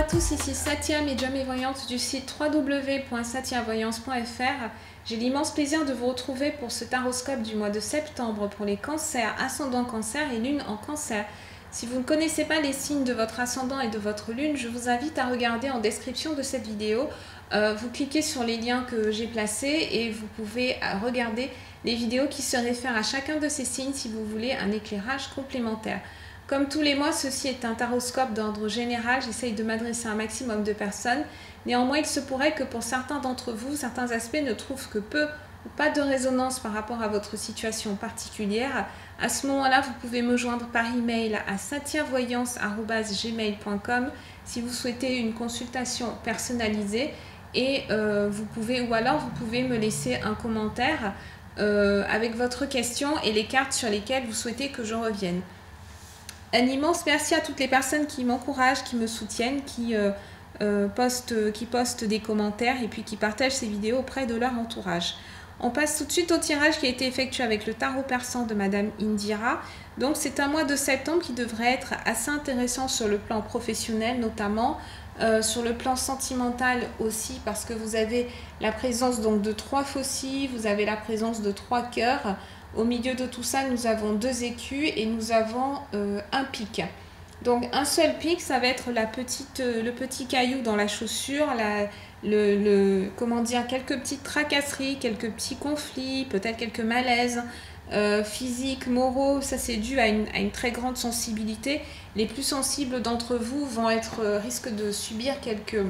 tous, ici Satia, médium et voyante du site www.satiavoyance.fr. J'ai l'immense plaisir de vous retrouver pour ce taroscope du mois de septembre pour les cancers, ascendant cancer et lune en cancer. Si vous ne connaissez pas les signes de votre ascendant et de votre lune, je vous invite à regarder en description de cette vidéo. Vous cliquez sur les liens que j'ai placés et vous pouvez regarder les vidéos qui se réfèrent à chacun de ces signes si vous voulez un éclairage complémentaire. Comme tous les mois, ceci est un taroscope d'ordre général. J'essaye de m'adresser à un maximum de personnes. Néanmoins, il se pourrait que pour certains d'entre vous, certains aspects ne trouvent que peu ou pas de résonance par rapport à votre situation particulière. À ce moment-là, vous pouvez me joindre par email à satiavoyance@gmail.com si vous souhaitez une consultation personnalisée. Et vous pouvez me laisser un commentaire avec votre question et les cartes sur lesquelles vous souhaitez que je revienne. Un immense merci à toutes les personnes qui m'encouragent, qui me soutiennent, qui postent des commentaires et puis qui partagent ces vidéos auprès de leur entourage. On passe tout de suite au tirage qui a été effectué avec le tarot persan de Madame Indira. Donc c'est un mois de septembre qui devrait être assez intéressant sur le plan professionnel notamment, sur le plan sentimental aussi parce que vous avez la présence donc de 3 faucilles, vous avez la présence de 3 cœurs. Au milieu de tout ça, nous avons 2 écus et nous avons un pic. Donc un seul pic, ça va être le petit caillou dans la chaussure, quelques petites tracasseries, quelques petits conflits, peut-être quelques malaises physiques, moraux. Ça c'est dû à une très grande sensibilité. Les plus sensibles d'entre vous risquent de subir quelques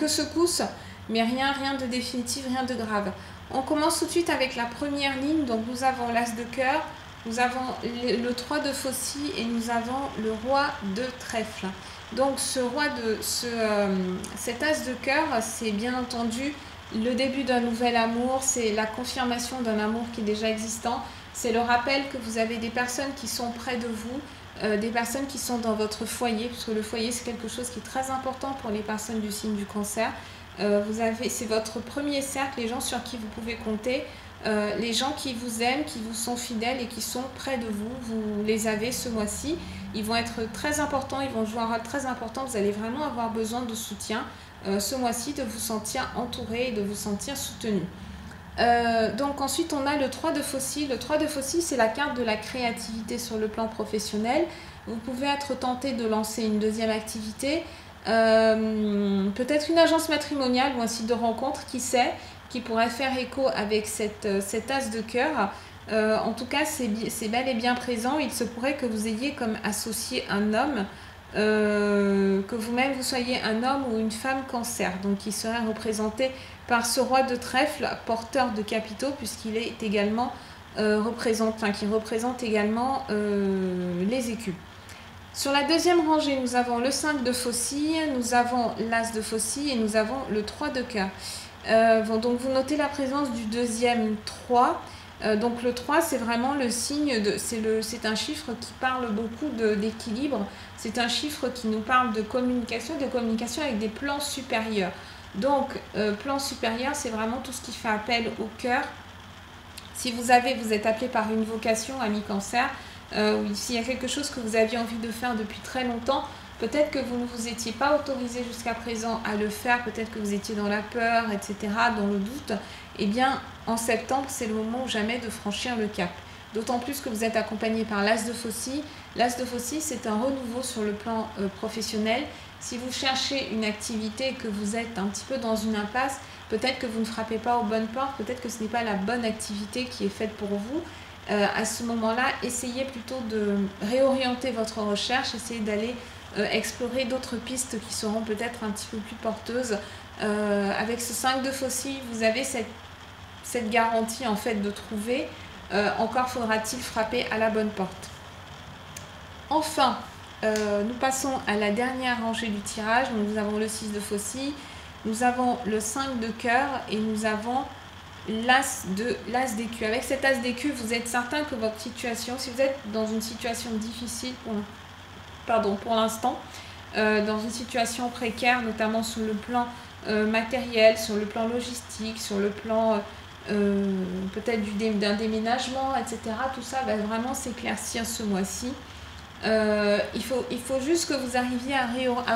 secousses, mais rien de définitif, rien de grave. On commence tout de suite avec la première ligne. Donc nous avons l'as de cœur, nous avons le 3 de faucille et nous avons le roi de trèfle. Donc cet as de cœur, c'est bien entendu le début d'un nouvel amour, c'est la confirmation d'un amour qui est déjà existant, c'est le rappel que vous avez des personnes qui sont près de vous, des personnes qui sont dans votre foyer, puisque le foyer c'est quelque chose qui est très important pour les personnes du signe du cancer. C'est votre premier cercle, les gens sur qui vous pouvez compter, les gens qui vous aiment, qui vous sont fidèles et qui sont près de vous. Vous les avez ce mois-ci. Ils vont être très importants, ils vont jouer un rôle très important. Vous allez vraiment avoir besoin de soutien ce mois-ci, de vous sentir entouré et de vous sentir soutenu. Donc ensuite, on a le 3 de faucille. Le 3 de faucille, c'est la carte de la créativité sur le plan professionnel. Vous pouvez être tenté de lancer une deuxième activité. Peut-être une agence matrimoniale ou un site de rencontre, qui sait, qui pourrait faire écho avec cet as de cœur. En tout cas, c'est bel et bien présent. Il se pourrait que vous ayez comme associé un homme, que vous-même vous soyez un homme ou une femme cancer, donc qui serait représenté par ce roi de trèfle, porteur de capitaux, puisqu'il est également qui représente également les écus. Sur la deuxième rangée, nous avons le 5 de faucille, nous avons l'as de faucille et nous avons le 3 de cœur. Donc vous notez la présence du deuxième 3. Donc le 3, c'est vraiment le signe c'est un chiffre qui parle beaucoup d'équilibre. C'est un chiffre qui nous parle de communication avec des plans supérieurs. Donc plan supérieur, c'est vraiment tout ce qui fait appel au cœur. Si vous êtes appelé par une vocation, ami cancer, ou s'il y a quelque chose que vous aviez envie de faire depuis très longtemps, peut-être que vous ne vous étiez pas autorisé jusqu'à présent à le faire, peut-être que vous étiez dans la peur, etc., dans le doute, eh bien en septembre, c'est le moment ou jamais de franchir le cap. D'autant plus que vous êtes accompagné par l'as de faucille. L'as de faucille, c'est un renouveau sur le plan professionnel. Si vous cherchez une activité et que vous êtes un petit peu dans une impasse, peut-être que vous ne frappez pas aux bonnes portes, peut-être que ce n'est pas la bonne activité qui est faite pour vous. À ce moment-là, essayez plutôt de réorienter votre recherche, essayez d'aller explorer d'autres pistes qui seront peut-être un petit peu plus porteuses. Avec ce 5 de faucille, vous avez cette garantie en fait de trouver. Encore faudra-t-il frapper à la bonne porte. Enfin, nous passons à la dernière rangée du tirage. Donc, nous avons le 6 de faucille, nous avons le 5 de cœur et nous avons l'as d'écu. Avec cet as d'écu, vous êtes certain que votre situation, si vous êtes dans une situation difficile pour l'instant, dans une situation précaire, notamment sur le plan matériel, sur le plan logistique, sur le plan peut-être d'un déménagement, etc. Tout ça va vraiment s'éclaircir ce mois-ci. Il faut juste que vous arriviez à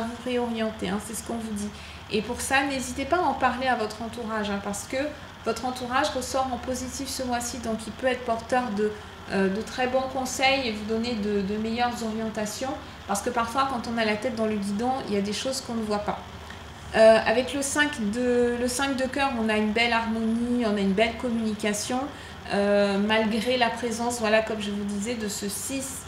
vous réorienter, hein, c'est ce qu'on vous dit. Et pour ça, n'hésitez pas à en parler à votre entourage, hein, parce que votre entourage ressort en positif ce mois-ci, donc il peut être porteur de très bons conseils et vous donner de meilleures orientations, parce que parfois, quand on a la tête dans le guidon, il y a des choses qu'on ne voit pas. Avec le 5 de cœur, on a une belle harmonie, on a une belle communication, malgré la présence, voilà, comme je vous disais, de ce 6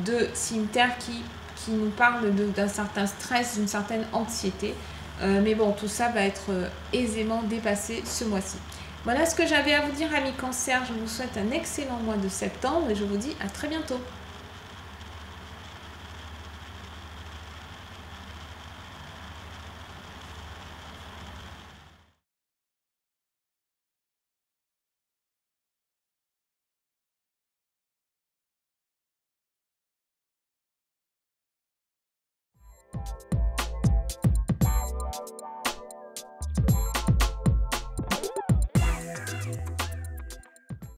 de cimetière qui nous parle d'un certain stress, d'une certaine anxiété. Mais bon, tout ça va être aisément dépassé ce mois-ci. Voilà ce que j'avais à vous dire, amis Cancer. Je vous souhaite un excellent mois de septembre et je vous dis à très bientôt.